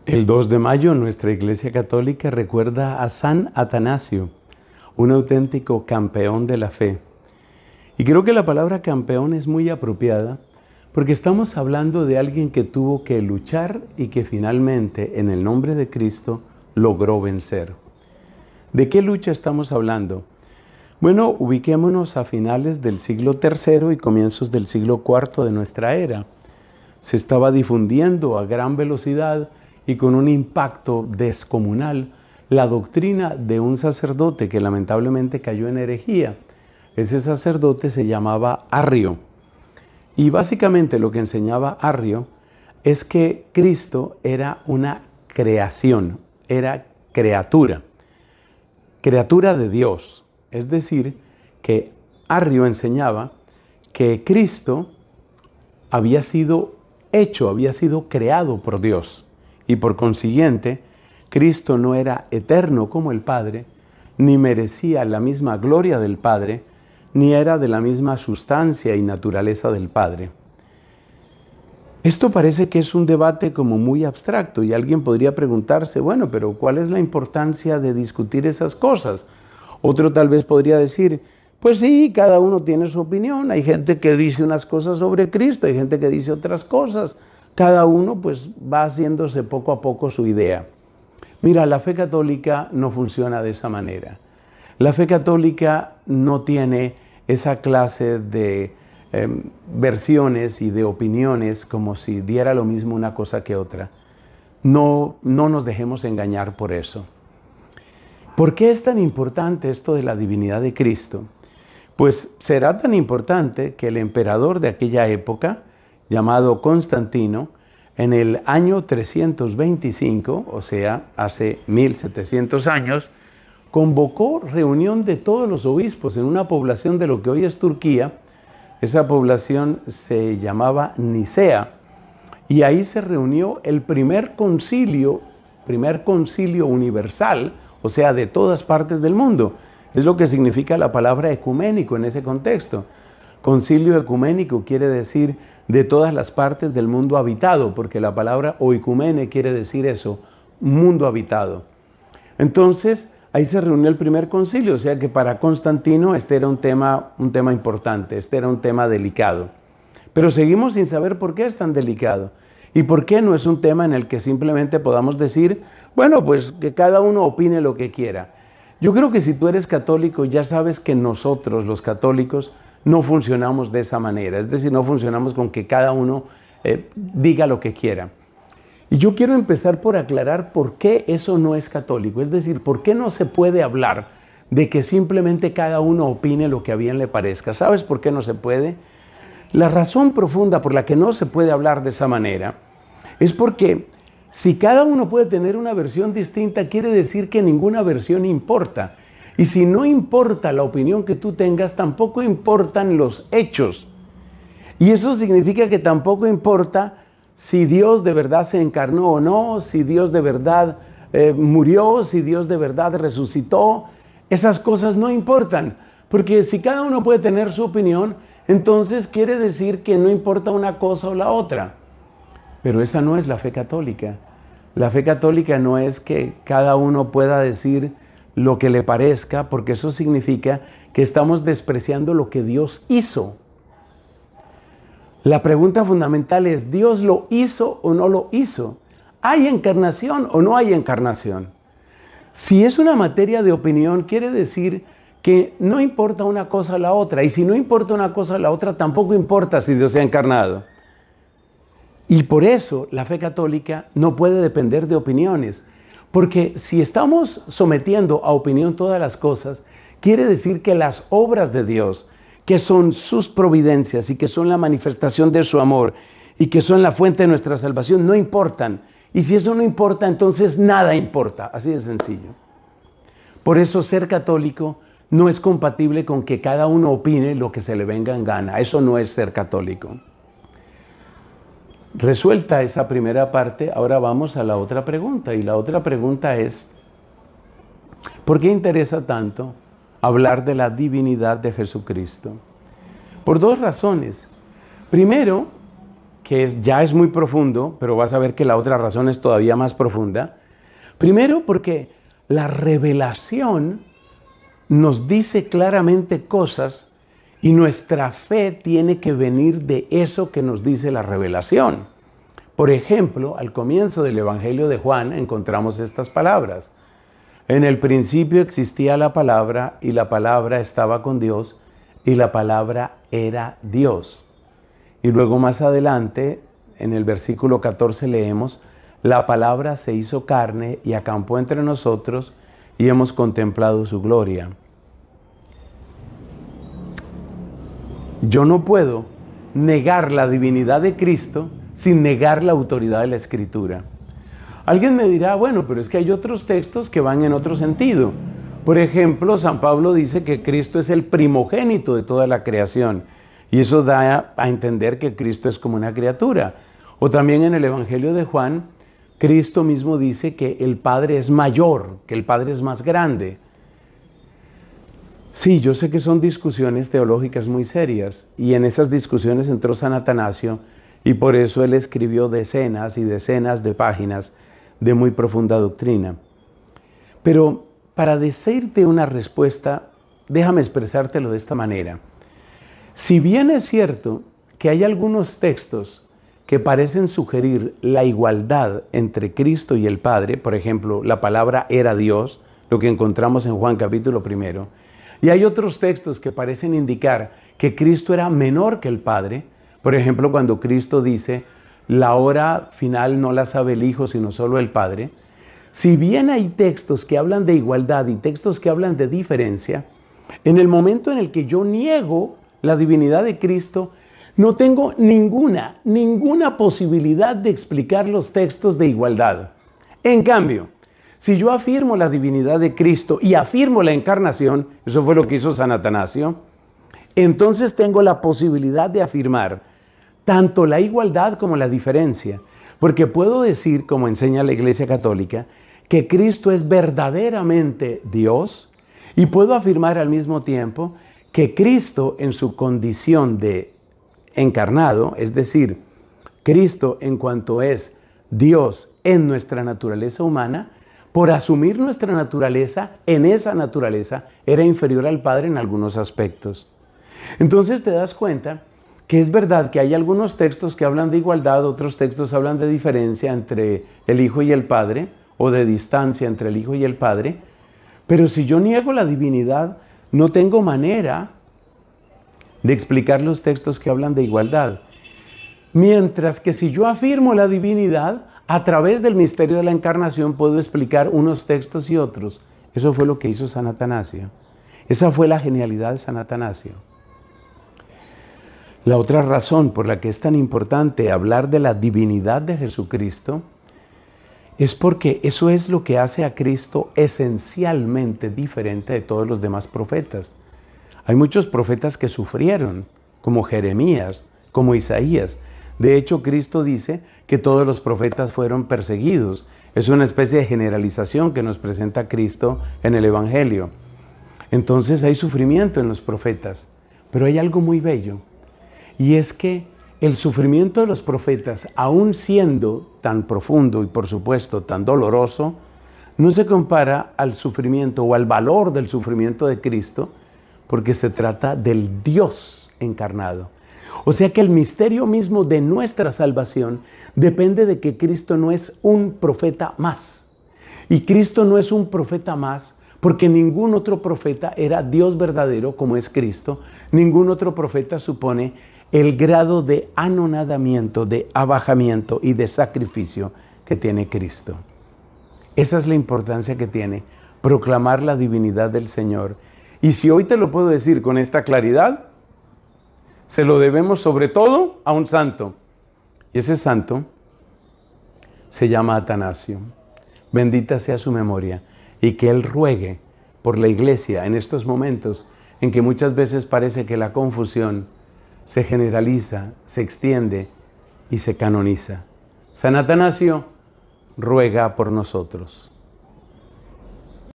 El 2 de mayo nuestra Iglesia Católica recuerda a San Atanasio, un auténtico campeón de la fe. Y creo que la palabra campeón es muy apropiada porque estamos hablando de alguien que tuvo que luchar y que finalmente, en el nombre de Cristo, logró vencer. ¿De qué lucha estamos hablando? Bueno, ubiquémonos a finales del siglo III y comienzos del siglo IV de nuestra era. Se estaba difundiendo a gran velocidad y con un impacto descomunal la doctrina de un sacerdote que lamentablemente cayó en herejía. Ese sacerdote se llamaba Arrio. Y básicamente lo que enseñaba Arrio es que Cristo era una creación, era criatura de Dios. Es decir, que Arrio enseñaba que Cristo había sido hecho, había sido creado por Dios. Y por consiguiente, Cristo no era eterno como el Padre, ni merecía la misma gloria del Padre, ni era de la misma sustancia y naturaleza del Padre. Esto parece que es un debate como muy abstracto y alguien podría preguntarse, bueno, pero ¿cuál es la importancia de discutir esas cosas? Otro tal vez podría decir, pues sí, cada uno tiene su opinión, hay gente que dice unas cosas sobre Cristo, hay gente que dice otras cosas, cada uno pues va haciéndose poco a poco su idea. Mira, la fe católica no funciona de esa manera. La fe católica no tiene esa clase de versiones y de opiniones como si diera lo mismo una cosa que otra. No nos dejemos engañar por eso. ¿Por qué es tan importante esto de la divinidad de Cristo? Pues será tan importante que el emperador de aquella época, llamado Constantino, en el año 325, o sea, hace 1700 años, convocó reunión de todos los obispos en una población de lo que hoy es Turquía. Esa población se llamaba Nicea, y ahí se reunió el primer concilio universal, o sea, de todas partes del mundo. Es lo que significa la palabra ecuménico en ese contexto. Concilio ecuménico quiere decir de todas las partes del mundo habitado, porque la palabra oikumene quiere decir eso, mundo habitado. Entonces, ahí se reunió el primer concilio, o sea que para Constantino este era un tema importante, este era un tema delicado. Pero seguimos sin saber por qué es tan delicado. ¿Y por qué no es un tema en el que simplemente podamos decir, bueno, pues que cada uno opine lo que quiera? Yo creo que si tú eres católico ya sabes que nosotros, los católicos, no funcionamos de esa manera. Es decir, no funcionamos con que cada uno diga lo que quiera. Y yo quiero empezar por aclarar por qué eso no es católico. Es decir, por qué no se puede hablar de que simplemente cada uno opine lo que a bien le parezca. ¿Sabes por qué no se puede? La razón profunda por la que no se puede hablar de esa manera es porque si cada uno puede tener una versión distinta, quiere decir que ninguna versión importa. Y si no importa la opinión que tú tengas, tampoco importan los hechos. Y eso significa que tampoco importa si Dios de verdad se encarnó o no, si Dios de verdad murió, si Dios de verdad resucitó. Esas cosas no importan, porque si cada uno puede tener su opinión, entonces quiere decir que no importa una cosa o la otra. Pero esa no es la fe católica. La fe católica no es que cada uno pueda decir lo que le parezca, porque eso significa que estamos despreciando lo que Dios hizo. La pregunta fundamental es, ¿Dios lo hizo o no lo hizo? ¿Hay encarnación o no hay encarnación? Si es una materia de opinión, quiere decir que no importa una cosa o la otra. Y si no importa una cosa o la otra, tampoco importa si Dios se ha encarnado. Y por eso la fe católica no puede depender de opiniones. Porque si estamos sometiendo a opinión todas las cosas, quiere decir que las obras de Dios, que son sus providencias y que son la manifestación de su amor y que son la fuente de nuestra salvación, no importan. Y si eso no importa, entonces nada importa. Así de sencillo. Por eso ser católico no es compatible con que cada uno opine lo que se le venga en gana. Eso no es ser católico. Resuelta esa primera parte, ahora vamos a la otra pregunta. Y la otra pregunta es, ¿por qué interesa tanto hablar de la divinidad de Jesucristo? Por dos razones. Primero, ya es muy profundo, pero vas a ver que la otra razón es todavía más profunda. Primero, porque la revelación nos dice claramente cosas y nuestra fe tiene que venir de eso que nos dice la revelación. Por ejemplo, al comienzo del Evangelio de Juan encontramos estas palabras. En el principio existía la palabra y la palabra estaba con Dios y la palabra era Dios. Y luego más adelante, en el versículo 14 leemos, la palabra se hizo carne y acampó entre nosotros y hemos contemplado su gloria. Yo no puedo negar la divinidad de Cristo sin negar la autoridad de la Escritura. Alguien me dirá, bueno, pero es que hay otros textos que van en otro sentido. Por ejemplo, San Pablo dice que Cristo es el primogénito de toda la creación. Y eso da a entender que Cristo es como una criatura. O también en el Evangelio de Juan, Cristo mismo dice que el Padre es mayor, que el Padre es más grande. Sí, yo sé que son discusiones teológicas muy serias. Y en esas discusiones entró San Atanasio y por eso él escribió decenas y decenas de páginas de muy profunda doctrina. Pero para decirte una respuesta, déjame expresártelo de esta manera. Si bien es cierto que hay algunos textos que parecen sugerir la igualdad entre Cristo y el Padre, por ejemplo, la palabra era Dios, lo que encontramos en Juan capítulo 1, y hay otros textos que parecen indicar que Cristo era menor que el Padre, por ejemplo, cuando Cristo dice, la hora final no la sabe el Hijo, sino solo el Padre. Si bien hay textos que hablan de igualdad y textos que hablan de diferencia, en el momento en el que yo niego la divinidad de Cristo, no tengo ninguna posibilidad de explicar los textos de igualdad. En cambio, si yo afirmo la divinidad de Cristo y afirmo la encarnación, eso fue lo que hizo San Atanasio, entonces tengo la posibilidad de afirmar tanto la igualdad como la diferencia, porque puedo decir, como enseña la Iglesia Católica, que Cristo es verdaderamente Dios y puedo afirmar al mismo tiempo que Cristo en su condición de encarnado, es decir, Cristo en cuanto es Dios en nuestra naturaleza humana, por asumir nuestra naturaleza, en esa naturaleza era inferior al Padre en algunos aspectos. Entonces te das cuenta que es verdad que hay algunos textos que hablan de igualdad, otros textos hablan de diferencia entre el Hijo y el Padre, o de distancia entre el Hijo y el Padre, pero si yo niego la divinidad, no tengo manera de explicar los textos que hablan de igualdad. Mientras que si yo afirmo la divinidad, a través del misterio de la encarnación puedo explicar unos textos y otros. Eso fue lo que hizo San Atanasio. Esa fue la genialidad de San Atanasio. La otra razón por la que es tan importante hablar de la divinidad de Jesucristo es porque eso es lo que hace a Cristo esencialmente diferente de todos los demás profetas. Hay muchos profetas que sufrieron, como Jeremías, como Isaías. De hecho, Cristo dice que todos los profetas fueron perseguidos. Es una especie de generalización que nos presenta Cristo en el Evangelio. Entonces hay sufrimiento en los profetas, pero hay algo muy bello. Y es que el sufrimiento de los profetas, aun siendo tan profundo y por supuesto tan doloroso, no se compara al sufrimiento o al valor del sufrimiento de Cristo, porque se trata del Dios encarnado. O sea que el misterio mismo de nuestra salvación depende de que Cristo no es un profeta más. Y Cristo no es un profeta más porque ningún otro profeta era Dios verdadero como es Cristo. Ningún otro profeta supone el grado de anonadamiento, de abajamiento y de sacrificio que tiene Cristo. Esa es la importancia que tiene proclamar la divinidad del Señor. Y si hoy te lo puedo decir con esta claridad, se lo debemos sobre todo a un santo. Y ese santo se llama Atanasio. Bendita sea su memoria y que él ruegue por la Iglesia en estos momentos en que muchas veces parece que la confusión se generaliza, se extiende y se canoniza. San Atanasio, ruega por nosotros.